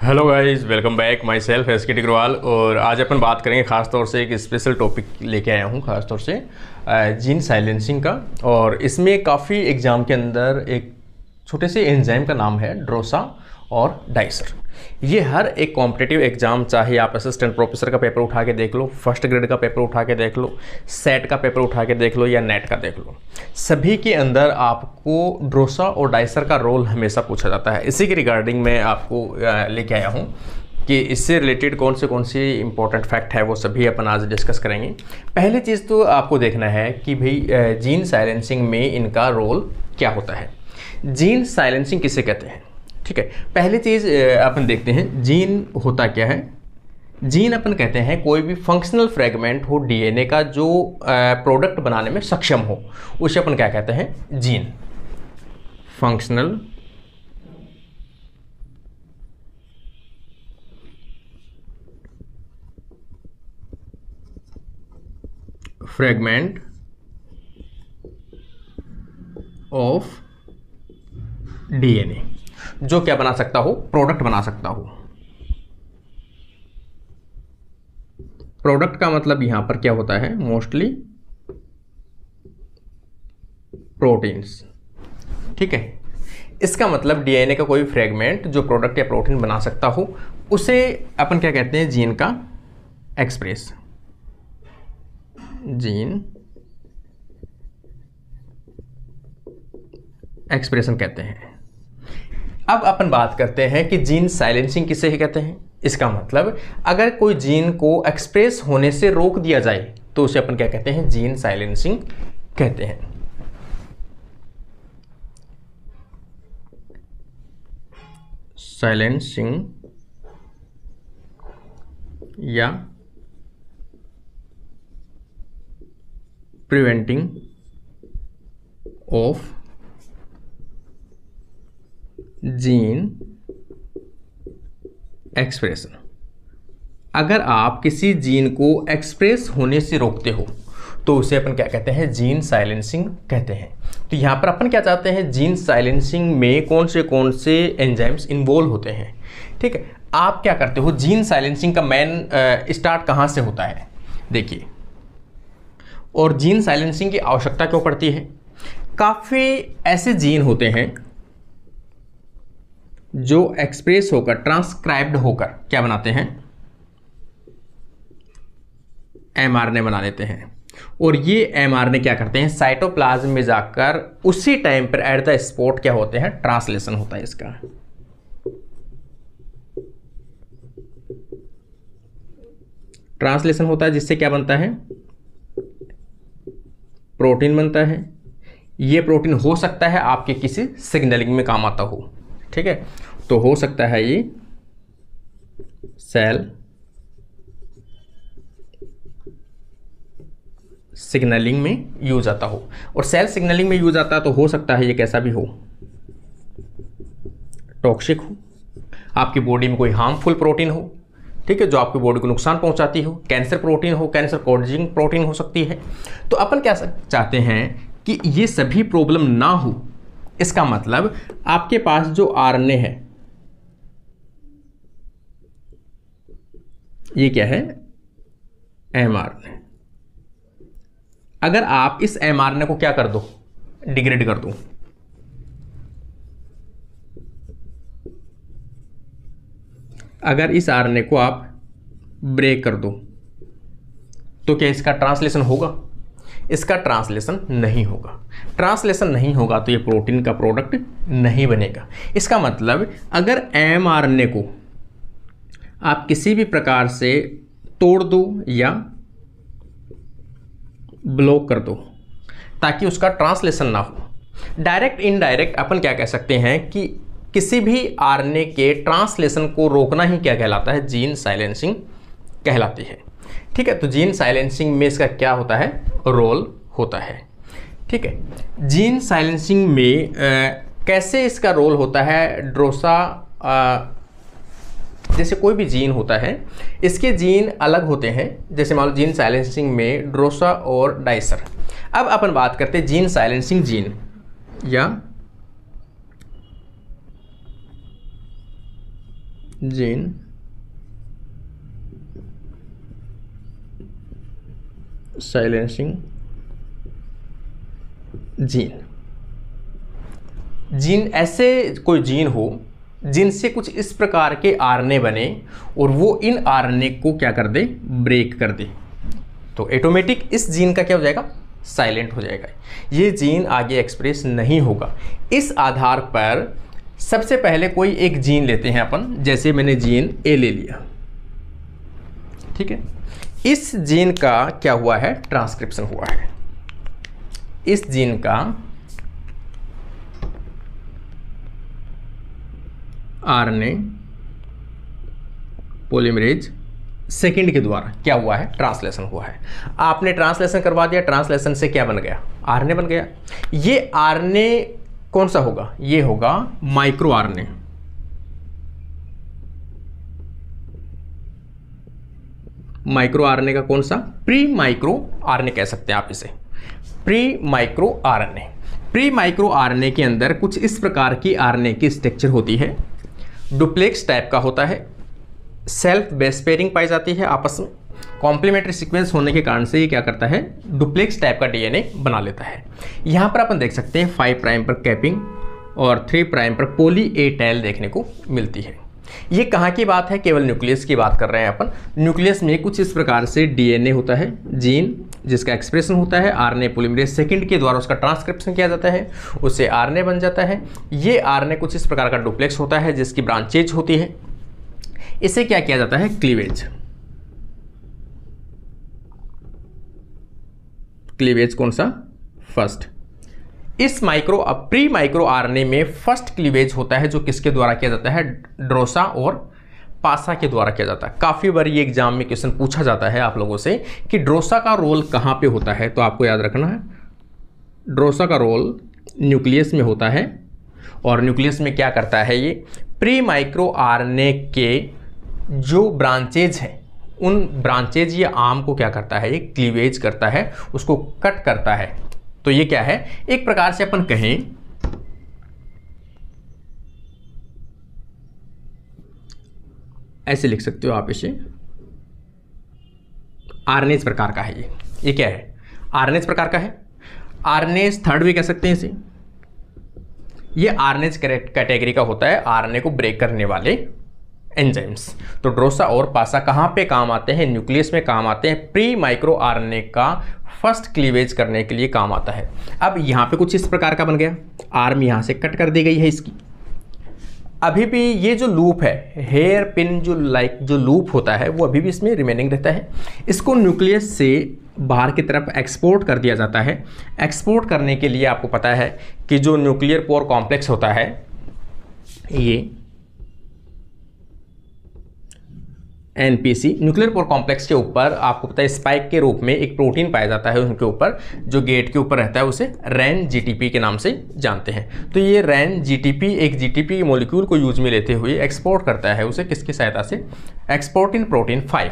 Hello guys, welcome back. Myself S K. Tigrawal. और आज अपन बात करेंगे ख़ास तौर से एक स्पेशल टॉपिक लेके आया हूँ, ख़ास तौर से जीन साइलेंसिंग का। और इसमें काफ़ी एग्ज़ाम के अंदर एक छोटे से एंजाइम का नाम है ड्रोसा और डाइसर। ये हर एक कॉम्पिटिटिव एग्ज़ाम, चाहे आप असिस्टेंट प्रोफेसर का पेपर उठा के देख लो, फर्स्ट ग्रेड का पेपर उठा के देख लो, सेट का पेपर उठा के देख लो या नेट का देख लो, सभी के अंदर आपको ड्रोसा और डाइसर का रोल हमेशा पूछा जाता है। इसी के रिगार्डिंग मैं आपको लेके आया हूँ कि इससे रिलेटेड कौन सी इंपॉर्टेंट फैक्ट है, वो सभी अपन आज डिस्कस करेंगे। पहली चीज़ तो आपको देखना है कि भाई जीन साइलेंसिंग में इनका रोल क्या होता है। जीन साइलेंसिंग किसे कहते हैं, ठीक है। पहली चीज़ अपन देखते हैं जीन होता क्या है। जीन अपन कहते हैं कोई भी फंक्शनल फ्रेगमेंट हो डीएनए का जो प्रोडक्ट बनाने में सक्षम हो, उसे अपन क्या कहते हैं, gene. Functional fragment of DNA, जो क्या बना सकता हो, प्रोडक्ट बना सकता हो। प्रोडक्ट का मतलब यहां पर क्या होता है, मोस्टली प्रोटीन्स, ठीक है। इसका मतलब डीएनए का कोई फ्रेगमेंट जो प्रोडक्ट या प्रोटीन बना सकता हो, उसे अपन क्या कहते हैं, जीन का एक्सप्रेस, जीन एक्सप्रेशन कहते हैं। अब अपन बात करते हैं कि जीन साइलेंसिंग किसे कहते हैं। इसका मतलब अगर कोई जीन को एक्सप्रेस होने से रोक दिया जाए तो उसे अपन क्या कहते हैं, जीन साइलेंसिंग कहते हैं। साइलेंसिंग या प्रिवेंटिंग ऑफ जीन एक्सप्रेशन। अगर आप किसी जीन को एक्सप्रेस होने से रोकते हो तो उसे अपन क्या कहते हैं, जीन साइलेंसिंग कहते हैं। तो यहाँ पर अपन क्या चाहते हैं, जीन साइलेंसिंग में कौन से एंजाइम्स इन्वॉल्व होते हैं, ठीक है। आप क्या करते हो, जीन साइलेंसिंग का मेन स्टार्ट कहाँ से होता है, देखिए। और जीन साइलेंसिंग की आवश्यकता क्यों पड़ती है। काफ़ी ऐसे जीन होते हैं जो एक्सप्रेस होकर, ट्रांसक्राइब्ड होकर क्या बनाते हैं, एमआरएनए बना लेते हैं। और ये एमआरएनए क्या करते हैं, साइटोप्लाज्म में जाकर उसी टाइम पर एट द स्पॉट क्या होते हैं, ट्रांसलेशन होता है इसका। ट्रांसलेशन होता है जिससे क्या बनता है, प्रोटीन बनता है। ये प्रोटीन हो सकता है आपके किसी सिग्नलिंग में काम आता हो, ठीक है। तो हो सकता है ये सेल सिग्नलिंग में यूज आता हो। और सेल सिग्नलिंग में यूज आता है तो हो सकता है ये कैसा भी हो, टॉक्सिक हो, आपकी बॉडी में कोई हार्मफुल प्रोटीन हो, ठीक है, जो आपकी बॉडी को नुकसान पहुंचाती हो, कैंसर प्रोटीन हो, कैंसर कॉजिंग प्रोटीन हो सकती है। तो अपन क्या चाहते हैं कि ये सभी प्रॉब्लम ना हो। इसका मतलब आपके पास जो आरएनए है, ये क्या है, एमआरएनए। अगर आप इस एमआरएनए को क्या कर दो, डिग्रेड कर दो, अगर इस आरएनए को आप ब्रेक कर दो तो क्या इसका ट्रांसलेशन होगा, इसका ट्रांसलेशन नहीं होगा। ट्रांसलेशन नहीं होगा तो ये प्रोटीन का प्रोडक्ट नहीं बनेगा। इसका मतलब अगर एमआरएनए को आप किसी भी प्रकार से तोड़ दो या ब्लॉक कर दो ताकि उसका ट्रांसलेशन ना हो, डायरेक्ट इनडायरेक्ट अपन क्या कह सकते हैं कि किसी भी आरएनए के ट्रांसलेशन को रोकना ही क्या कहलाता है, जीन साइलेंसिंग कहलाती है, ठीक है। तो जीन साइलेंसिंग में इसका क्या होता है, रोल होता है, ठीक है। जीन साइलेंसिंग में कैसे इसका रोल होता है, ड्रोसा जैसे कोई भी जीन होता है, इसके जीन अलग होते हैं। जैसे मान लो जीन साइलेंसिंग में ड्रोसा और डाइसर। अब अपन बात करते हैं जीन साइलेंसिंग जीन या जीन साइलेंसिंग जीन। जीन ऐसे कोई जीन हो जिनसे कुछ इस प्रकार के आरएनए बने और वो इन आरएनए को क्या कर दे, ब्रेक कर दे, तो ऑटोमेटिक इस जीन का क्या हो जाएगा, साइलेंट हो जाएगा। ये जीन आगे एक्सप्रेस नहीं होगा। इस आधार पर सबसे पहले कोई एक जीन लेते हैं अपन, जैसे मैंने जीन ए ले लिया, ठीक है। इस जीन का क्या हुआ है, ट्रांसक्रिप्शन हुआ है। इस जीन का आरएनए पॉलीमरेज सेकंड के द्वारा क्या हुआ है, ट्रांसलेशन हुआ है। आपने ट्रांसलेशन करवा दिया, ट्रांसलेशन से क्या बन गया, आरएनए बन गया। ये आरएनए कौन सा होगा, ये होगा माइक्रो आरएनए। माइक्रो आरएनए का कौन सा, प्री माइक्रो आरएनए कह सकते हैं आप इसे, pre micro RNA. Pre micro RNA के अंदर कुछ इस प्रकार की आरएनए की स्ट्रक्चर होती है, डुप्लेक्स टाइप का होता है, सेल्फ बेस पेयरिंग पाई जाती है आपस में, कॉम्प्लीमेंट्री सीक्वेंस होने के कारण से ये क्या करता है, डुप्लेक्स टाइप का डीएनए बना लेता है। यहाँ पर अपन देख सकते हैं 5 प्राइम पर कैपिंग और 3 प्राइम पर पॉली ए टेल देखने को मिलती है। ये कहाँ की बात है, केवल न्यूक्लियस की बात कर रहे हैं अपन। न्यूक्लियस में कुछ इस प्रकार से डीएनए होता है, जीन जिसका एक्सप्रेशन होता है, आरएनए पॉलीमरेज सेकंड के द्वारा उसका ट्रांसक्रिप्शन किया जाता है, उससे आरएनए बन जाता है। ये आरएनए कुछ इस प्रकार का डुप्लेक्स होता है जिसकी ब्रांचेज होती है। इसे क्या किया जाता है, क्लीवेज। क्लीवेज कौन सा, फर्स्ट। इस प्री माइक्रो आरएनए में फर्स्ट क्लीवेज होता है जो किसके द्वारा किया जाता है, ड्रोसा और पासा के द्वारा किया जाता है। काफ़ी बार ये एग्जाम में क्वेश्चन पूछा जाता है आप लोगों से कि ड्रोसा का रोल कहाँ पे होता है, तो आपको याद रखना है ड्रोसा का रोल न्यूक्लियस में होता है। और न्यूक्लियस में क्या करता है, ये प्री माइक्रो आरएनए के जो ब्रांचेज है उन ब्रांचेज या आर्म को क्या करता है, ये क्लीवेज करता है, उसको कट करता है। तो ये क्या है, एक प्रकार से अपन कहें ऐसे लिख सकते हो आप इसे, आरएनएज प्रकार का है ये क्या है, आरएनएज प्रकार का है। आरएनएज थर्ड भी कह सकते हैं इसे। ये आरएनएज कैटेगरी का होता है, आरएनए को ब्रेक करने वाले एंजाइम्स। तो ड्रोसा और पासा कहाँ पे काम आते हैं, न्यूक्लियस में काम आते हैं, प्री माइक्रो आरएनए का फर्स्ट क्लीवेज करने के लिए काम आता है। अब यहाँ पे कुछ इस प्रकार का बन गया, आर्म यहाँ से कट कर दी गई है इसकी। अभी भी ये जो लूप है, हेयर पिन जो लूप होता है वो अभी भी इसमें रिमेनिंग रहता है। इसको न्यूक्लियस से बाहर की तरफ एक्सपोर्ट कर दिया जाता है। एक्सपोर्ट करने के लिए आपको पता है कि जो न्यूक्लियर पोर कॉम्प्लेक्स होता है, ये एनपीसी न्यूक्लियर पोर कॉम्प्लेक्स के ऊपर आपको पता है स्पाइक के रूप में एक प्रोटीन पाया जाता है, उनके ऊपर जो गेट के ऊपर रहता है उसे रैन जीटीपी के नाम से जानते हैं। तो ये रैन जीटीपी एक जीटीपी मॉलिक्यूल को यूज में लेते हुए एक्सपोर्ट करता है उसे, किसकी सहायता से, एक्सपोर्टिन प्रोटीन 5,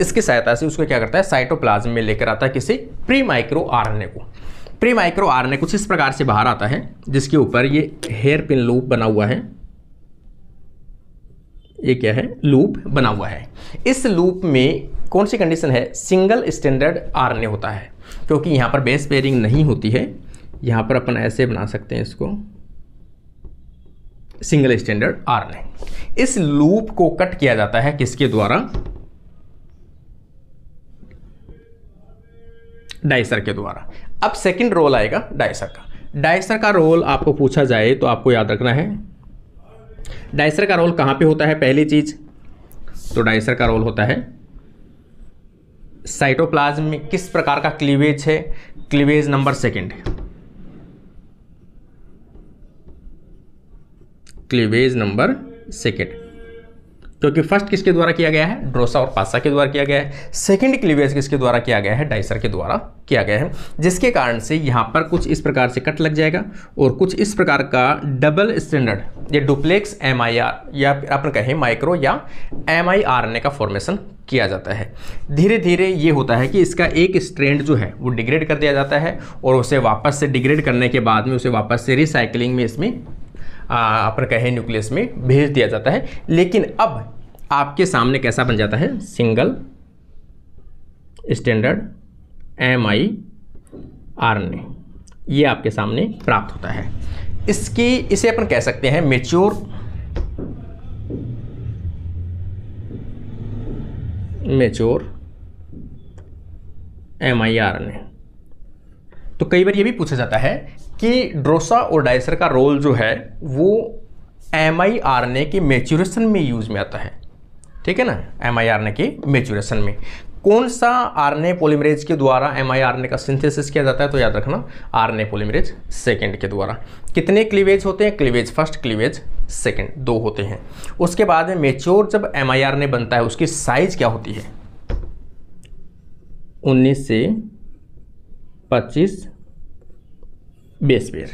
इसकी सहायता से उसको क्या करता है, साइटोप्लाज्म में लेकर आता है किसी प्री माइक्रो आरएनए को। प्री माइक्रो आरएनए कुछ इस प्रकार से बाहर आता है जिसके ऊपर ये हेयर पिन लूप बना हुआ है। ये क्या है, लूप बना हुआ है। इस लूप में कौन सी कंडीशन है, सिंगल स्टैंडर्ड आरएनए होता है, क्योंकि यहाँ पर बेस पेयरिंग नहीं होती है। यहाँ पर अपन ऐसे बना सकते हैं इसको, सिंगल स्टैंडर्ड आरएनए। इस लूप को कट किया जाता है किसके द्वारा, डाइसर के द्वारा। अब सेकंड रोल आएगा डाइसर का। डाइसर का रोल आपको पूछा जाए तो आपको याद रखना है डाइसर का रोल कहाँ पे होता है। पहली चीज तो डाइसर का रोल होता है साइटोप्लाज्म में। किस प्रकार का क्लीवेज है, cleavage number second, cleavage number second, क्योंकि फर्स्ट किसके द्वारा किया गया है, ड्रोसा और पासा के द्वारा किया गया है। सेकंड क्लीवेज किसके द्वारा किया गया है, डाइसर के द्वारा किया गया है, जिसके कारण से यहाँ पर कुछ इस प्रकार से कट लग जाएगा और कुछ इस प्रकार का डबल स्टैंडर्ड या डुप्लेक्स एमआईआर या अपन कहें माइक्रो या एमआईआरएनए का फॉर्मेशन किया जाता है। धीरे धीरे ये होता है कि इसका एक स्ट्रैंड जो है वो डिग्रेड कर दिया जाता है और उसे वापस से डिग्रेड करने के बाद में उसे वापस से रिसाइकलिंग में इसमें अपन कहें न्यूक्लियस में भेज दिया जाता है। लेकिन अब आपके सामने कैसा बन जाता है, सिंगल स्टैंडर्ड mRNA, ये आपके सामने प्राप्त होता है। इसे अपन कह सकते हैं मैच्योर mRNA। तो कई बार ये भी पूछा जाता है कि ड्रोसा और डाइसर का रोल जो है वो mRNA के मैच्योरेशन में यूज में आता है, ठीक है ना। mRNA के मैच्योरेशन में कौन सा आरएनए पॉलीमरेज के द्वारा mRNA का सिंथेसिस किया जाता है, तो याद रखना आरएनए पॉलीमरेज सेकंड के द्वारा। कितने क्लीवेज होते हैं, क्लीवेज फर्स्ट क्लीवेज सेकंड, 2 होते हैं। उसके बाद में मैच्योर जब mRNA बनता है उसकी साइज क्या होती है, 19 से 25 बेस पेयर।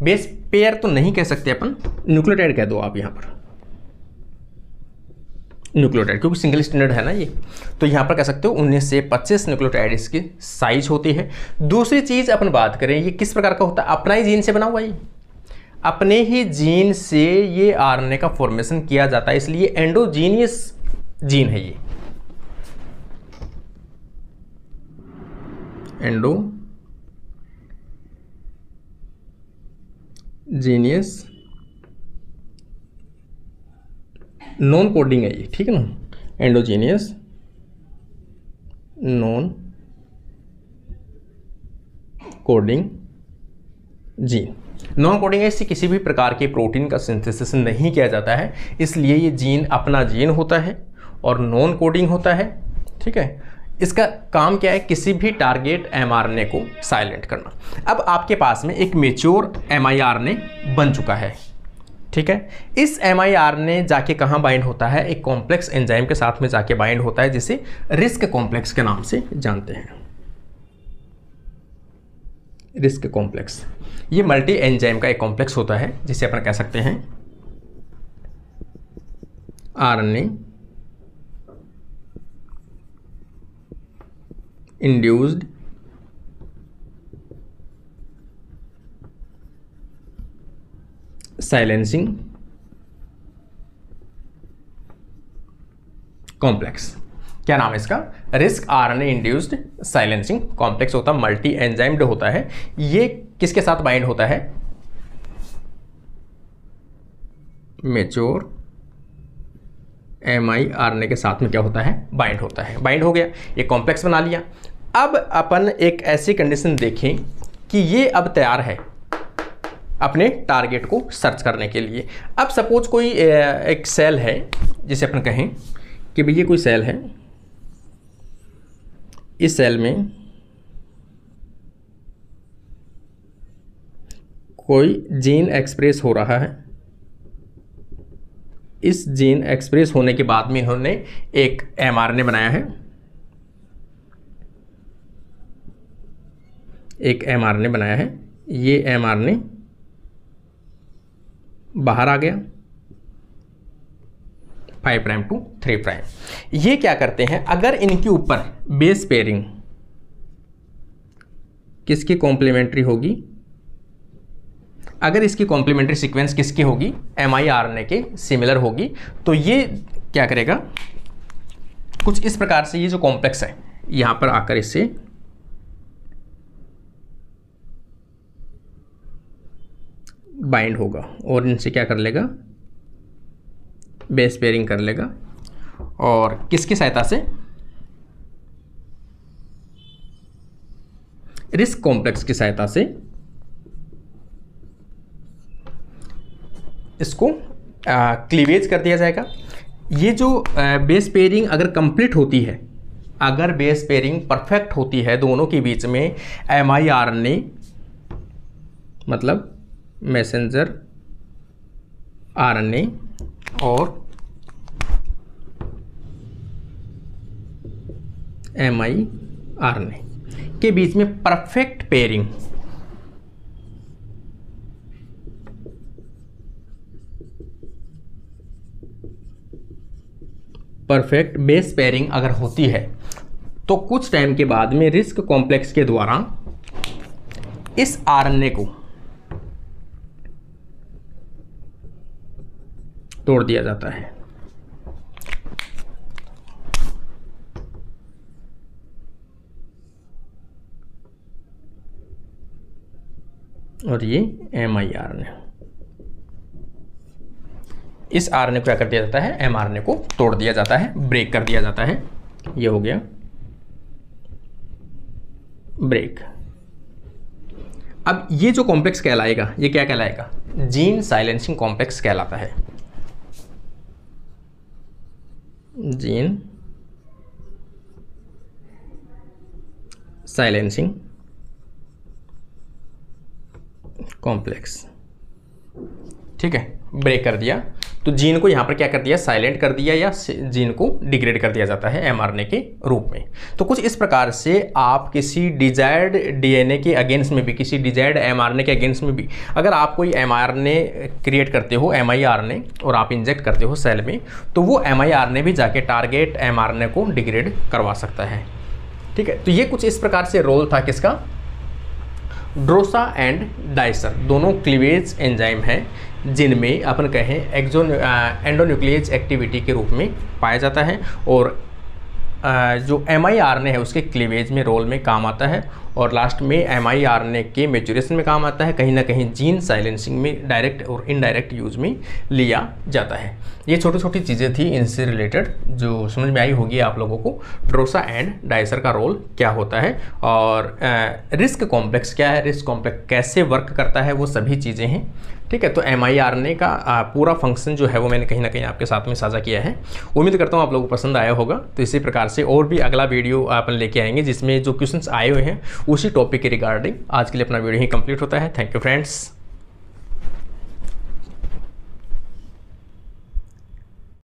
बेस पेयर तो नहीं कह सकते अपन, न्यूक्लियोटाइड कह दो आप यहाँ पर, न्यूक्लियोटाइड, क्योंकि सिंगल स्टैंडर्ड है ना ये, तो यहाँ पर कह सकते हो 19 से 25 न्यूक्लियोटाइड इसकी साइज होती है। दूसरी चीज़ अपन बात करें, ये किस प्रकार का होता है, अपना ही जीन से बना हुआ, ये अपने ही जीन से ये आरएनए का फॉर्मेशन किया जाता है, इसलिए एंडोजीनियस जीन है ये, एंडोजीनियस नॉन कोडिंग है ये, ठीक है ना, endogenous non coding gene. Non coding है, इससे किसी भी प्रकार के प्रोटीन का सिंथेसिस नहीं किया जाता है, इसलिए ये जीन अपना जीन होता है और नॉन कोडिंग होता है, ठीक है। इसका काम क्या है, किसी भी टारगेट mRNA को साइलेंट करना। अब आपके पास में एक मैच्योर mRNA बन चुका है, ठीक है। इस mRNA जाके कहाँ बाइंड होता है, एक कॉम्प्लेक्स एंजाइम के साथ में जाके बाइंड होता है, जिसे रिस्क कॉम्प्लेक्स के नाम से जानते हैं। रिस्क कॉम्प्लेक्स ये मल्टी एंजाइम का एक कॉम्प्लेक्स होता है, जिसे अपन कह सकते हैं RNA इंड्यूस्ड साइलेंसिंग कॉम्प्लेक्स। क्या नाम है इसका, risk RNA induced silencing complex होता है, मल्टी एंजाइम्ड होता है। ये किसके साथ बाइंड होता है, मैच्योर mRNA के साथ में क्या होता है, बाइंड होता है। बाइंड हो गया, ये कॉम्प्लेक्स बना लिया। अब अपन एक ऐसी कंडीशन देखें कि ये अब तैयार है अपने टारगेट को सर्च करने के लिए। अब सपोज कोई एक सेल है, जिसे अपन कहें कि भाई ये कोई सेल है, इस सेल में कोई जीन एक्सप्रेस हो रहा है। इस जीन एक्सप्रेस होने के बाद में इन्होंने एक mRNA बनाया है, एक mRNA बनाया है। ये mRNA बाहर आ गया 5 प्राइम टू 3 प्राइम। ये क्या करते हैं, अगर इनके ऊपर बेस पेयरिंग किसकी कॉम्प्लीमेंट्री होगी, अगर इसकी कॉम्प्लीमेंट्री सीक्वेंस किसकी होगी, mRNA के सिमिलर होगी, तो ये क्या करेगा, कुछ इस प्रकार से ये जो कॉम्प्लेक्स है यहां पर आकर इससे बाइंड होगा और इनसे क्या कर लेगा, बेस पेयरिंग कर लेगा, और किसकी सहायता से, रिस्क कॉम्प्लेक्स की सहायता से इसको क्लीवेज कर दिया जाएगा। ये जो बेस पेयरिंग अगर कंप्लीट होती है, अगर बेस पेयरिंग परफेक्ट होती है दोनों के बीच में, mRNA मतलब मैसेंजर RNA और mRNA के बीच में perfect pairing, perfect base pairing अगर होती है, तो कुछ टाइम के बाद में रिस्क कॉम्प्लेक्स के द्वारा इस आरएनए को तोड़ दिया जाता है। और ये mRNA, इस RNA को क्या कर दिया जाता है, mRNA को तोड़ दिया जाता है, ब्रेक कर दिया जाता है। ये हो गया ब्रेक। अब ये जो कॉम्प्लेक्स कहलाएगा, ये क्या कहलाएगा, जीन साइलेंसिंग कॉम्प्लेक्स कहलाता है। जीन साइलेंसिंग कॉम्प्लेक्स, ठीक है, ब्रेक कर दिया तो जीन को यहाँ पर क्या कर दिया, साइलेंट कर दिया या जीन को डिग्रेड कर दिया जाता है mRNA के रूप में। तो कुछ इस प्रकार से आप किसी डिजायर्ड DNA के अगेंस्ट में भी, किसी डिजायर्ड mRNA के अगेंस्ट में भी अगर आप कोई mRNA क्रिएट करते हो, miRNA, और आप इंजेक्ट करते हो सेल में, तो वो miRNA भी जाके टारगेट mRNA को डिग्रेड करवा सकता है, ठीक है। तो ये कुछ इस प्रकार से रोल था किसका, ड्रोसा एंड डाइसर, दोनों क्लीवेज एंजाइम हैं जिनमें अपन कहें एंडोन्यूक्लियेज एक्टिविटी के रूप में पाया जाता है, और जो mRNA है उसके क्लीवेज में रोल में काम आता है, और लास्ट में mRNA के मैच्योरेशन में काम आता है, कहीं ना कहीं जीन साइलेंसिंग में डायरेक्ट और इनडायरेक्ट यूज में लिया जाता है। ये छोटी छोटी चीज़ें थी इनसे रिलेटेड जो समझ में आई होगी आप लोगों को, ड्रोसा एंड डाइसर का रोल क्या होता है, और रिस्क कॉम्प्लेक्स क्या है, रिस्क कॉम्प्लेक्स कैसे वर्क करता है, वो सभी चीज़ें हैं, ठीक है। तो mRNA का पूरा फंक्शन जो है वो मैंने कहीं ना कहीं आपके साथ में साझा किया है। उम्मीद करता हूँ आप लोगों को पसंद आया होगा। तो इसी प्रकार से और भी अगला वीडियो अपन लेके आएंगे जिसमें जो क्वेश्चंस आए हुए हैं उसी टॉपिक के रिगार्डिंग। आज के लिए अपना वीडियो ही कंप्लीट होता है। Thank you friends.